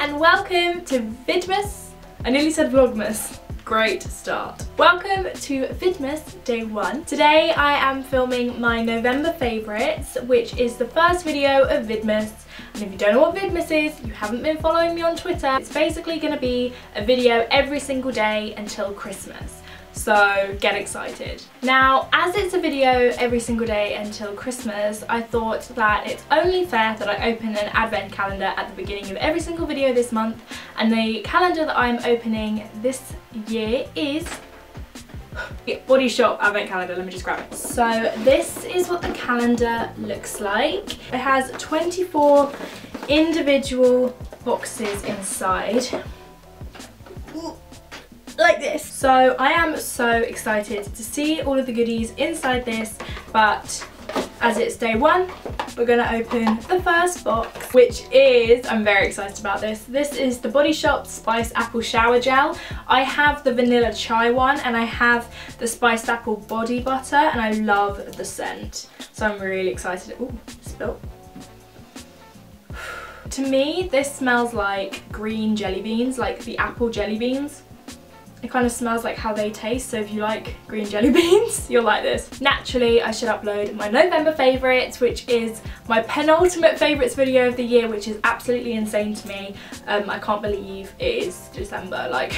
and welcome to Vidmas. I nearly said Vlogmas. Great start. Welcome to Vidmas Day 1. Today I am filming my November favourites, which is the first video of Vidmas. And if you don't know what Vidmas is, you haven't been following me on Twitter, it's basically going to be a video every single day until Christmas. So get excited. Now, as it's a video every single day until Christmas, I thought that it's only fair that I open an advent calendar at the beginning of every single video this month, and the calendar that I'm opening this year is Body Shop advent calendar. Let me just grab it. So this is what the calendar looks like. It has 24 individual boxes inside. Like this. So I am so excited to see all of the goodies inside this, but as it's day 1, we're gonna open the first box, which is, I'm very excited about this. This is the Body Shop Spiced Apple Shower Gel. I have the vanilla chai one and I have the spiced apple body butter, and I love the scent. So I'm really excited. Ooh, spilt. To me, this smells like green jelly beans, like the apple jelly beans. It kind of smells like how they taste, so if you like green jelly beans, you'll like this. Naturally, I should upload my November favourites, which is my penultimate favourites video of the year, which is absolutely insane to me. I can't believe it is December. Like,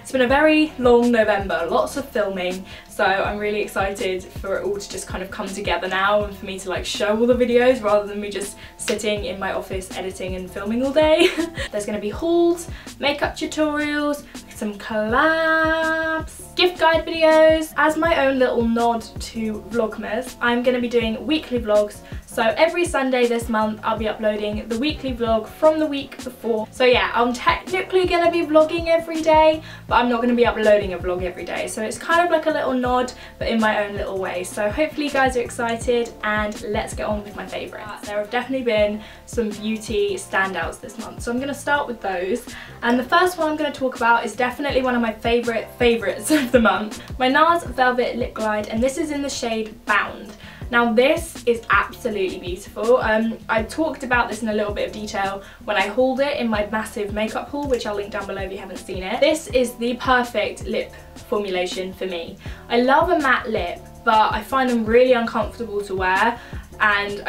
it's been a very long November, lots of filming, so I'm really excited for it all to just kind of come together now and for me to like show all the videos rather than me just sitting in my office editing and filming all day. There's going to be hauls, makeup tutorials, some collabs, gift guide videos. As my own little nod to Vlogmas, I'm going to be doing weekly vlogs. So every Sunday this month I'll be uploading the weekly vlog from the week before. So yeah, I'm technically going to be vlogging every day, but I'm not going to be uploading a vlog every day. So it's kind of like a little nod, but in my own little way. So hopefully you guys are excited, and let's get on with my favourites. There have definitely been some beauty standouts this month, so I'm going to start with those. And the first one I'm going to talk about is definitely one of my favourites of the month. My NARS Velvet Lip Glide, and this is in the shade Bound. Now this is absolutely beautiful. I talked about this in a little bit of detail when I hauled it in my massive makeup haul, which I'll link down below if you haven't seen it. This is the perfect lip formulation for me. I love a matte lip, but I find them really uncomfortable to wear, and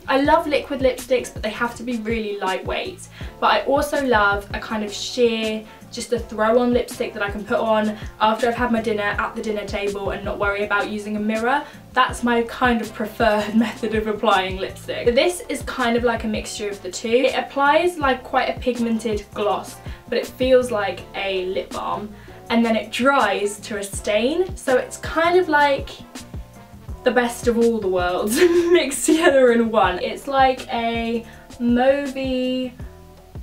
I love liquid lipsticks, but they have to be really lightweight. But I also love a kind of sheer, just a throw-on lipstick that I can put on after I've had my dinner at the dinner table and not worry about using a mirror. That's my kind of preferred method of applying lipstick. But this is kind of like a mixture of the two. It applies like quite a pigmented gloss, but it feels like a lip balm, and then it dries to a stain. So it's kind of like the best of all the worlds mixed together in one. It's like a mauvey,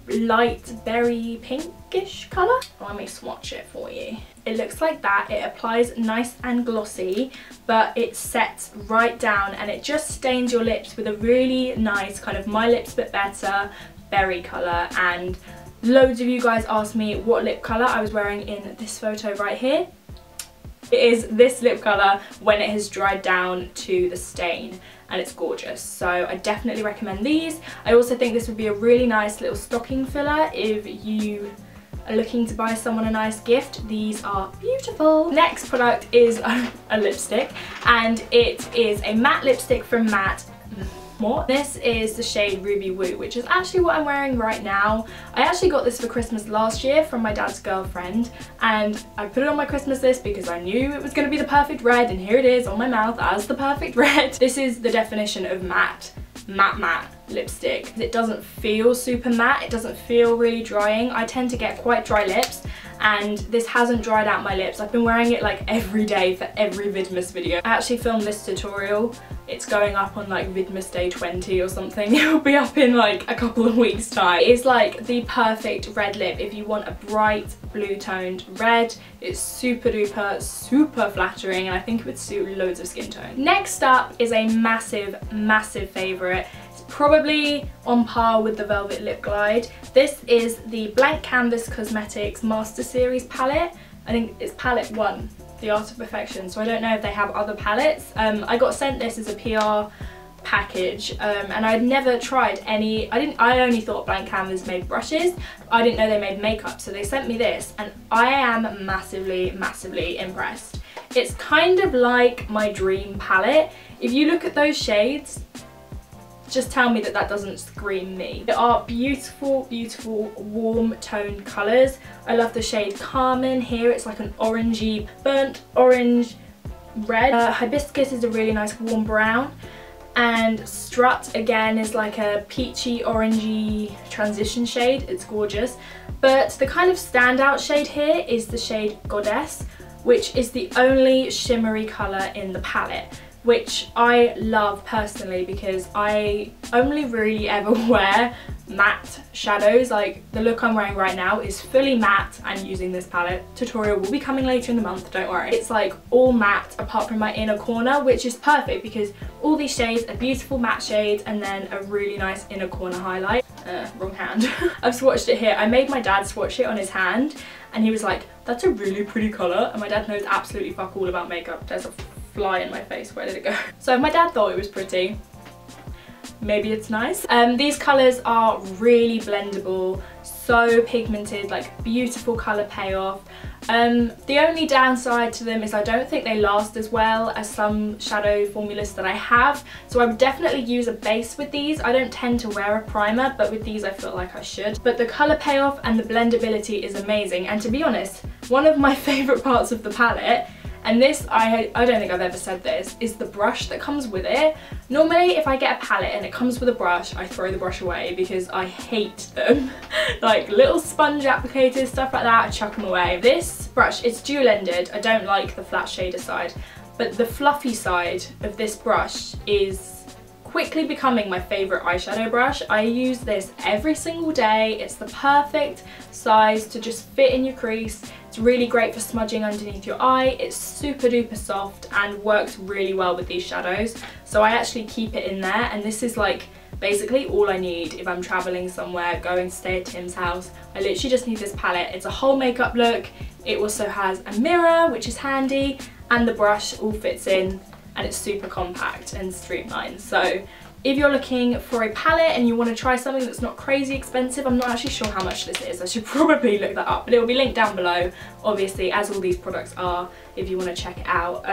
light berry pinkish colour. Let me swatch it for you. It looks like that. It applies nice and glossy, but it sets right down and it just stains your lips with a really nice kind of My Lips But Better berry colour. And loads of you guys asked me what lip colour I was wearing in this photo right here. It is this lip colour when it has dried down to the stain, and it's gorgeous. So I definitely recommend these. I also think this would be a really nice little stocking filler if you are looking to buy someone a nice gift. These are beautiful. Next product is a lipstick, and it is a matte lipstick from MAC. This is the shade Ruby Woo, which is actually what I'm wearing right now. I actually got this for Christmas last year from my dad's girlfriend, and I put it on my Christmas list because I knew it was going to be the perfect red, and here it is on my mouth as the perfect red. This is the definition of matte lipstick. It doesn't feel super matte, it doesn't feel really drying. I tend to get quite dry lips, and this hasn't dried out my lips. I've been wearing it like every day for every Vidmas video. I actually filmed this tutorial. It's going up on like Vidmas Day 20 or something. It will be up in like a couple of weeks time. It is like the perfect red lip if you want a bright blue toned red. It's super duper, super flattering, and I think it would suit loads of skin tone. Next up is a massive favourite. It's probably on par with the Velvet Lip Glide. This is the Blank Canvas Cosmetics Master Series palette. I think it's palette 1. The Art of Perfection, so I don't know if they have other palettes. I got sent this as a PR package, and I'd never tried any. I only thought Blank Canvas made brushes. I didn't know they made makeup, so they sent me this and I am massively impressed. It's kind of like my dream palette. If you look at those shades, just tell me that that doesn't scream me. They are beautiful warm toned colours. I love the shade Carmen here. It's like an orangey, burnt orange red. Hibiscus is a really nice warm brown, and Strut again is like a peachy orangey transition shade. It's gorgeous, but the kind of standout shade here is the shade Goddess, which is the only shimmery colour in the palette, which I love personally because I only really ever wear matte shadows. Like the look I'm wearing right now is fully matte and using this palette. Tutorial will be coming later in the month, don't worry. It's like all matte apart from my inner corner, which is perfect because all these shades are beautiful matte shades and then a really nice inner corner highlight. Wrong hand. I've swatched it here. I made my dad swatch it on his hand and he was like, that's a really pretty colour, and my dad knows absolutely fuck all about makeup. There's a fly in my face, where did it go? So if my dad thought it was pretty, maybe it's nice. These colours are really blendable, so pigmented, like beautiful colour payoff. The only downside to them is I don't think they last as well as some shadow formulas that I have, so I would definitely use a base with these. I don't tend to wear a primer, but with these I feel like I should. But the colour payoff and the blendability is amazing, and to be honest, one of my favourite parts of the palette, and this, I don't think I've ever said this, is the brush that comes with it. Normally if I get a palette and it comes with a brush, I throw the brush away because I hate them. Like little sponge applicators, stuff like that, I chuck them away. This brush, it's dual-ended. I don't like the flat shader side, but the fluffy side of this brush is quickly becoming my favourite eyeshadow brush. I use this every single day. It's the perfect size to just fit in your crease. It's really great for smudging underneath your eye. It's super duper soft and works really well with these shadows. So I actually keep it in there, and this is like basically all I need if I'm traveling somewhere, going to stay at Tim's house. I literally just need this palette. It's a whole makeup look. It also has a mirror, which is handy, and the brush all fits in, and it's super compact and streamlined. So if you're looking for a palette and you want to try something that's not crazy expensive, I'm not actually sure how much this is, I should probably look that up, but it will be linked down below, obviously, as all these products are, if you want to check it out.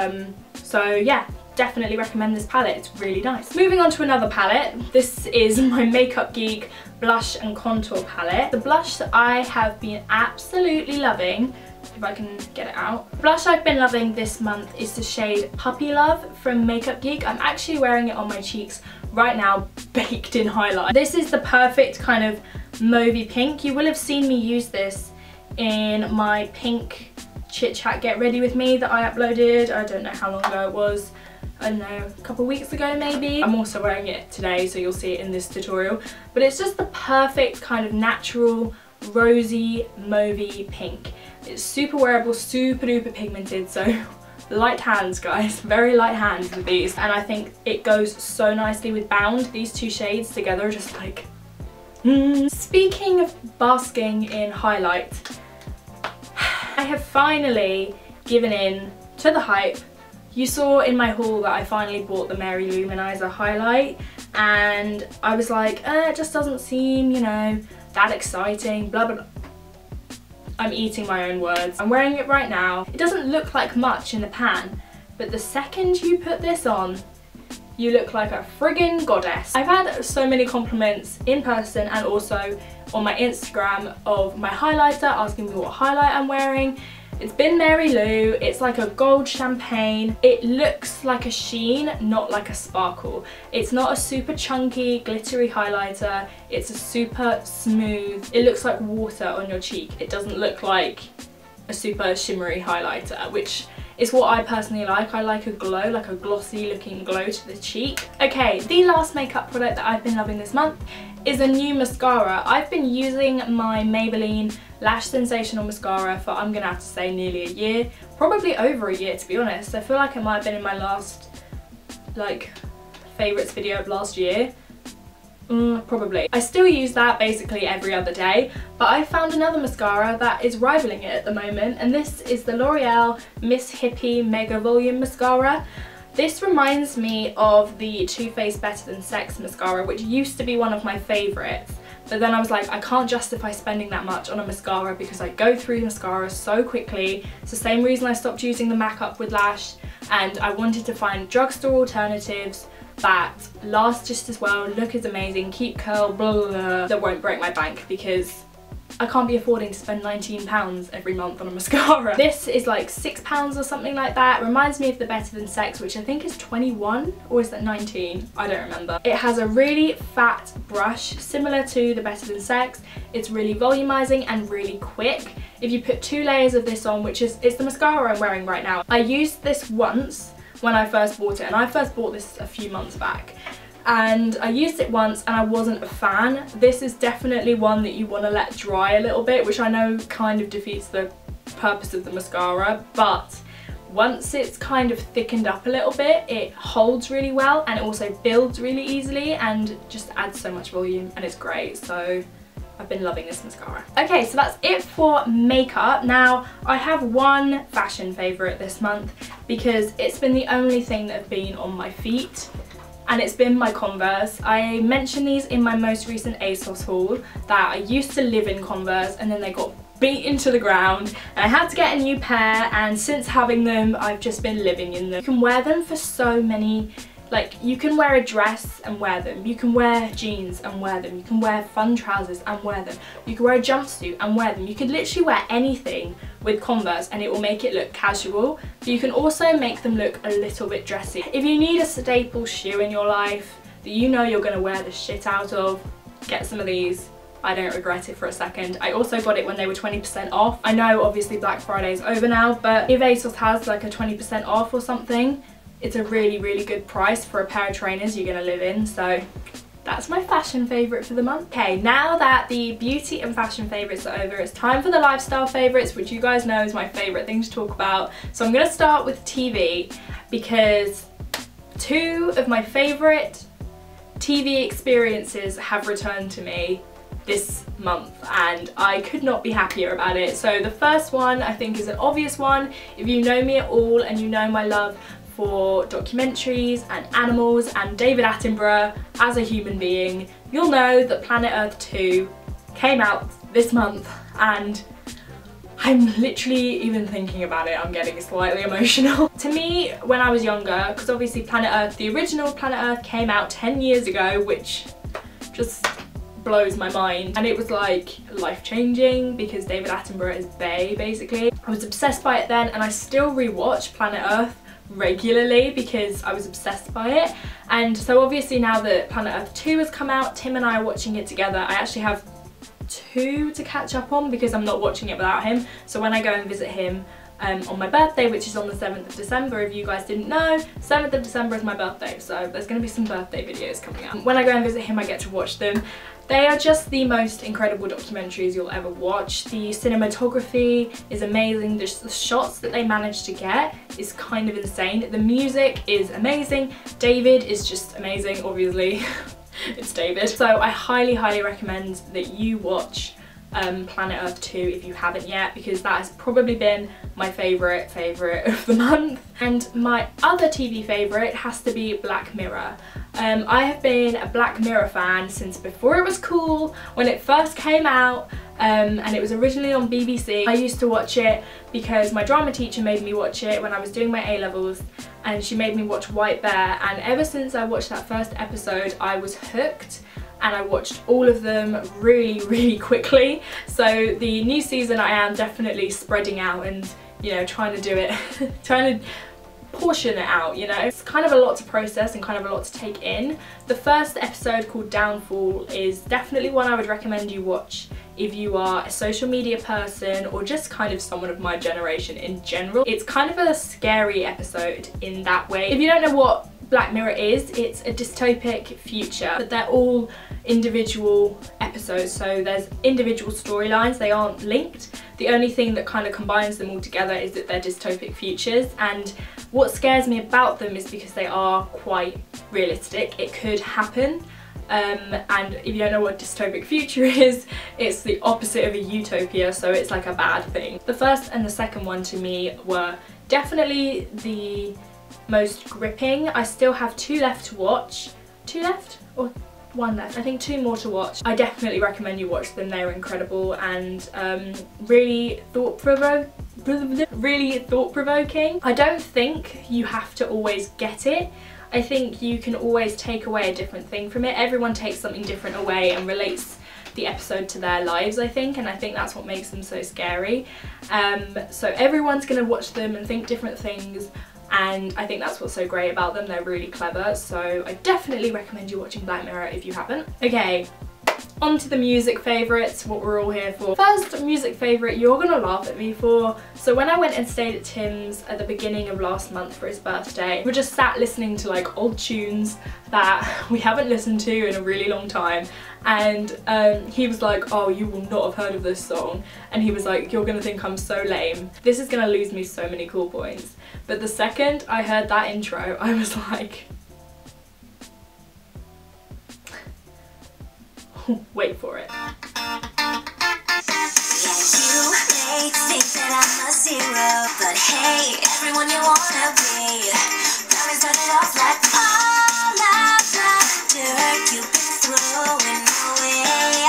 So yeah, definitely recommend this palette, it's really nice. Moving on to another palette, this is my Makeup Geek blush and contour palette. The blush that I have been absolutely loving, if I can get it out. The blush I've been loving this month is the shade Puppy Love from Makeup Geek. I'm actually wearing it on my cheeks right now, baked in highlight. This is the perfect kind of mauvey pink. You will have seen me use this in my pink Chit Chat Get Ready With Me that I uploaded. I don't know how long ago it was. I don't know, a couple of weeks ago maybe. I'm also wearing it today, so you'll see it in this tutorial. But it's just the perfect kind of natural, rosy, mauvey pink. It's super wearable, super duper pigmented, so light hands guys, very light hands with these, and I think it goes so nicely with Bound. These two shades together are just like Speaking of basking in highlight, I have finally given in to the hype. You saw in my haul that I finally bought the Mary Luminizer highlight, and I was like, it just doesn't seem, you know, that exciting, blah blah blah. I'm eating my own words. I'm wearing it right now. It doesn't look like much in the pan, but the second you put this on, you look like a friggin' goddess. I've had so many compliments in person and also on my Instagram of my highlighter, asking me what highlight I'm wearing. It's been Mary Lou. It's like a gold champagne. It looks like a sheen, not like a sparkle. It's not a super chunky, glittery highlighter. It's a super smooth, it looks like water on your cheek. It doesn't look like a super shimmery highlighter, which is what I personally like. I like a glow, like a glossy looking glow to the cheek. Okay, the last makeup product that I've been loving this month is a new mascara. I've been using my Maybelline Lash Sensational Mascara for, I'm gonna have to say, nearly a year. Probably over a year, to be honest. I feel like it might have been in my last, like, favourites video of last year. Probably. I still use that basically every other day, but I found another mascara that is rivaling it at the moment, and this is the L'Oreal Miss Hippie Mega Volume Mascara. This reminds me of the Too Faced Better Than Sex mascara, which used to be one of my favourites. But then I was like, I can't justify spending that much on a mascara because I go through mascara so quickly. It's the same reason I stopped using the MAC Upward Lash, and I wanted to find drugstore alternatives that last just as well, look as amazing, keep curl, blah, blah, blah, that won't break my bank, because I can't be affording to spend £19 every month on a mascara. This is like £6 or something like that. It reminds me of the Better Than Sex, which I think is 21, or is that 19? I don't remember. It has a really fat brush, similar to the Better Than Sex. It's really volumizing and really quick. If you put 2 layers of this on, which is, it's the mascara I'm wearing right now. I used this once when I first bought it, and I first bought this a few months back. And I used it once and I wasn't a fan. This is definitely one that you want to let dry a little bit, which I know kind of defeats the purpose of the mascara, but once it's kind of thickened up a little bit, it holds really well and it also builds really easily and just adds so much volume, and it's great. So I've been loving this mascara. Okay, so that's it for makeup. Now, I have one fashion favourite this month because it's been the only thing that have been on my feet, and it's been my Converse. I mentioned these in my most recent ASOS haul, that I used to live in Converse and then they got beaten to the ground and I had to get a new pair, and since having them I've just been living in them. You can wear them for so many, like you can wear a dress and wear them, you can wear jeans and wear them, you can wear fun trousers and wear them, you can wear a jumpsuit and wear them. You can literally wear anything with Converse and it will make it look casual, but you can also make them look a little bit dressy. If you need a staple shoe in your life that you know you're going to wear the shit out of, get some of these. I don't regret it for a second. I also got it when they were 20% off. I know obviously Black Friday is over now, but if ASOS has like a 20% off or something, it's a really, really good price for a pair of trainers you're going to live in. So that's my fashion favourite for the month. Okay, now that the beauty and fashion favourites are over, it's time for the lifestyle favourites, which you guys know is my favourite thing to talk about. So I'm going to start with TV, because 2 of my favourite TV experiences have returned to me this month and I could not be happier about it. So the first one I think is an obvious one. If you know me at all and you know my love for documentaries and animals and David Attenborough as a human being, you'll know that Planet Earth 2 came out this month, and I'm literally, even thinking about it, I'm getting slightly emotional. To me, when I was younger, because obviously Planet Earth, the original Planet Earth came out 10 years ago, which just blows my mind, and it was like life-changing because David Attenborough is Bay basically. I was obsessed by it then, and I still rewatch Planet Earth regularly because I was obsessed by it. And so obviously now that Planet Earth 2 has come out, Tim and I are watching it together. I actually have 2 to catch up on because I'm not watching it without him. So when I go and visit him on my birthday, which is on the 7th of December, if you guys didn't know, 7th of December is my birthday, so there's going to be some birthday videos coming out. When I go and visit him, I get to watch them. They are just the most incredible documentaries you'll ever watch. The cinematography is amazing, just the shots that they managed to get is kind of insane. The music is amazing, David is just amazing, obviously. It's David. So I highly, highly recommend that you watch Planet Earth 2 if you haven't yet, because that has probably been my favourite of the month. And my other TV favourite has to be Black Mirror. I have been a Black Mirror fan since before it was cool, when it first came out, and it was originally on BBC. I used to watch it because my drama teacher made me watch it when I was doing my A-levels, and she made me watch White Bear, and ever since I watched that first episode I was hooked. And I watched all of them really, really quickly. So the new season I am definitely spreading out and, you know, trying to do it, trying to portion it out, you know. It's kind of a lot to process and kind of a lot to take in. The first episode, called Downfall, is definitely one I would recommend you watch if you are a social media person or just kind of someone of my generation in general. It's kind of a scary episode in that way. If you don't know what Black Mirror is, it's a dystopic future, but they're all individual episodes, so there's individual storylines, they aren't linked. The only thing that kind of combines them all together is that they're dystopic futures, and what scares me about them is because they are quite realistic. It could happen, and if you don't know what dystopic future is, it's the opposite of a utopia, so it's like a bad thing. The first and the second one to me were definitely the most gripping. I still have 2 left to watch. 2 left? Or 1 left? I think 2 more to watch. I definitely recommend you watch them. They're incredible and really thought-provoking. I don't think you have to always get it. I think you can always take away a different thing from it. Everyone takes something different away and relates the episode to their lives, I think, and I think that's what makes them so scary. So everyone's gonna watch them and think different things, and I think that's what's so great about them. They're really clever, so I definitely recommend you watching Black Mirror if you haven't. Okay, on to the music favourites, what we're all here for. First music favourite you're gonna laugh at me for. So when I went and stayed at Tim's at the beginning of last month for his birthday, we just sat listening to like old tunes that we haven't listened to in a really long time, and he was like, oh, you will not have heard of this song, and he was like, you're gonna think I'm so lame. This is gonna lose me so many cool points. But the second I heard that intro, I was like, wait for it. Yeah, you may think that I'm a zero, but hey, everyone you wanna be. Diamonds turning off like all of the dirt you've been throwing away.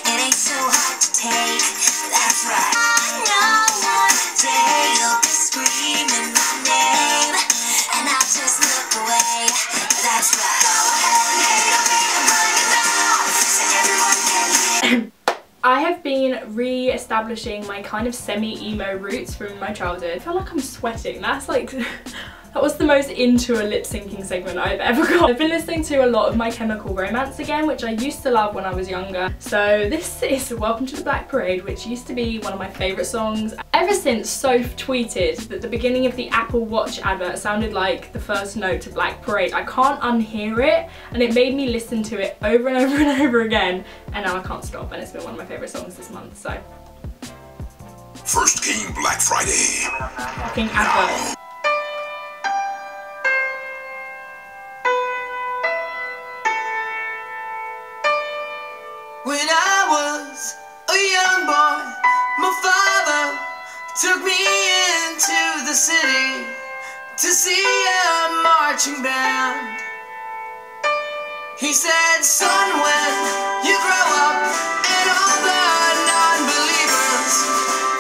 It ain't so hard to take, that's right. I know one day you'll be screaming my name, and I'll just look away, that's right. Go ahead and hate on me and bring it down, so everyone can hear. I have been re-establishing my kind of semi-emo roots from my childhood. I feel like I'm sweating. That's like, that was the most into a lip syncing segment I've ever got. I've been listening to a lot of My Chemical Romance again, which I used to love when I was younger. So this is Welcome to the Black Parade, which used to be one of my favourite songs. Ever since Soph tweeted that the beginning of the Apple Watch advert sounded like the first note to Black Parade, I can't unhear it, and it made me listen to it over and over and over again, and now I can't stop, and it's been one of my favourite songs this month, so. First game Black Friday. Fucking advert. When I was a young boy, my father took me into the city to see a marching band. He said, son, when you grow up and all the non-believers,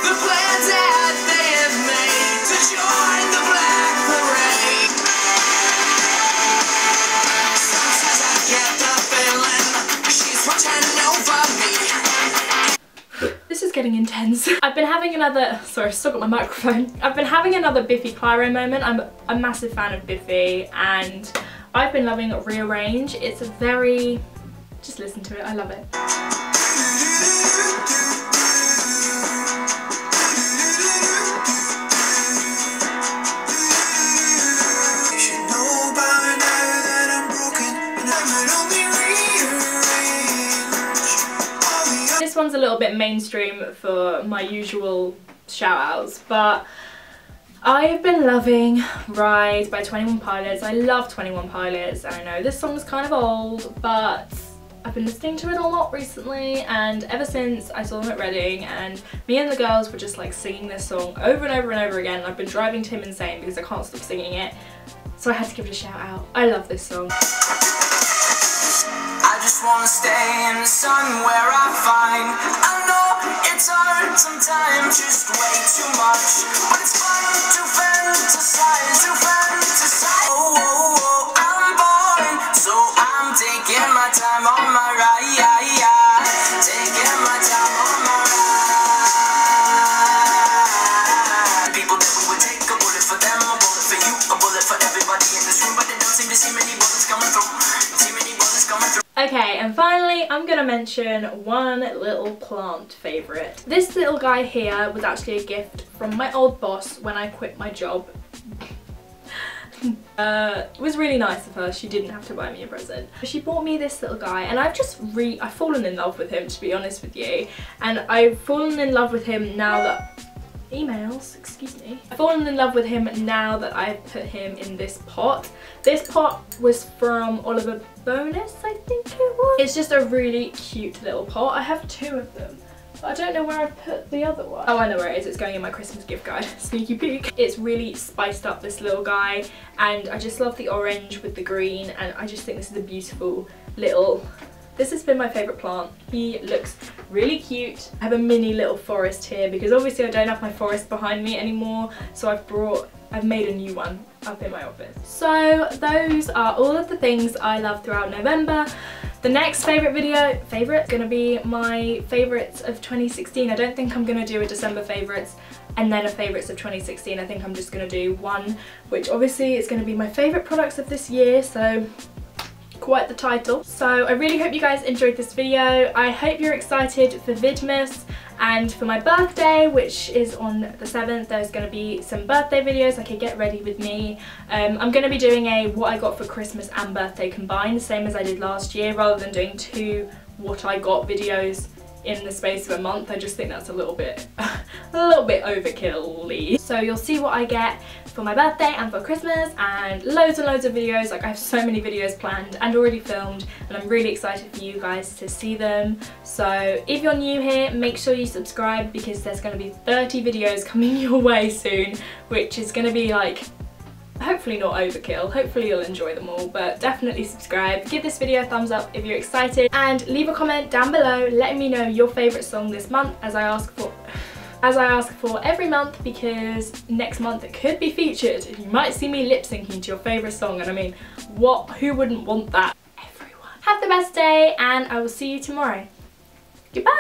the plans that they have made to join the Black Parade. Sometimes I get the feeling she's watching over me. This is getting intense. I've been having another, sorry, I still got my microphone. I've been having another Biffy Clyro moment. I'm a massive fan of Biffy, and I've been loving Rearrange. It's a very, just listen to it, I love it. This one's a little bit mainstream for my usual shout outs, but I've been loving Ride by 21 Pilots. I love 21 Pilots, and I know this song's kind of old, but I've been listening to it a lot recently, and ever since I saw them at Reading, and me and the girls were just like singing this song over and over and over again, and I've been driving Tim insane because I can't stop singing it, so I had to give it a shout out. I love this song. I just wanna stay in the sun where I find I know it's hard sometimes, just way too much, but it's fun to fantasize, oh, oh, oh, I'm born, so I'm taking my time on my ride, taking my time on my ride. People that would take a bullet for them, a bullet for you, a bullet for everybody in this room, but they don't seem to see many bullets coming through, see many bullets coming through. Okay, and finally I'm gonna mention one little plant favourite. This little guy here was actually a gift from my old boss when I quit my job. It was really nice of her. She didn't have to buy me a present. She bought me this little guy, and I've fallen in love with him, to be honest with you. And I've fallen in love with him now that emails, excuse me. I've fallen in love with him now that I've put him in this pot. This pot was from Oliver Bonus, I think it was. It's just a really cute little pot. I have 2 of them. But I don't know where I put the other one. Oh, I know where it is. It's going in my Christmas gift guide. Sneaky peek. It's really spiced up, this little guy, and I just love the orange with the green, and I just think this is a beautiful little... This has been my favourite plant. He looks really cute. I have a mini little forest here because obviously I don't have my forest behind me anymore, so I've made a new one up in my office. So those are all of the things I love throughout November. The next favourite video, gonna be my favourites of 2016. I don't think I'm gonna do a December favourites and then a favourites of 2016. I think I'm just gonna do one, which obviously is gonna be my favourite products of this year, so quite the title. So I really hope you guys enjoyed this video. I hope you're excited for Vidmas, and for my birthday, which is on the 7th, there's going to be some birthday videos like a get ready with me. I'm going to be doing a what I got for Christmas and birthday combined, same as I did last year, rather than doing 2 what I got videos in the space of a month. I just think that's a little bit overkill-y. So you'll see what I get for my birthday and for Christmas, and loads of videos. Like, I have so many videos planned and already filmed, and I'm really excited for you guys to see them. So if you're new here, make sure you subscribe, because there's going to be 30 videos coming your way soon, which is going to be like, hopefully not overkill. Hopefully you'll enjoy them all, but definitely subscribe. Give this video a thumbs up if you're excited, and leave a comment down below letting me know your favourite song this month, as I ask for every month, because next month it could be featured. You might see me lip syncing to your favourite song, and I mean, who wouldn't want that? Everyone. Have the best day, and I will see you tomorrow. Goodbye!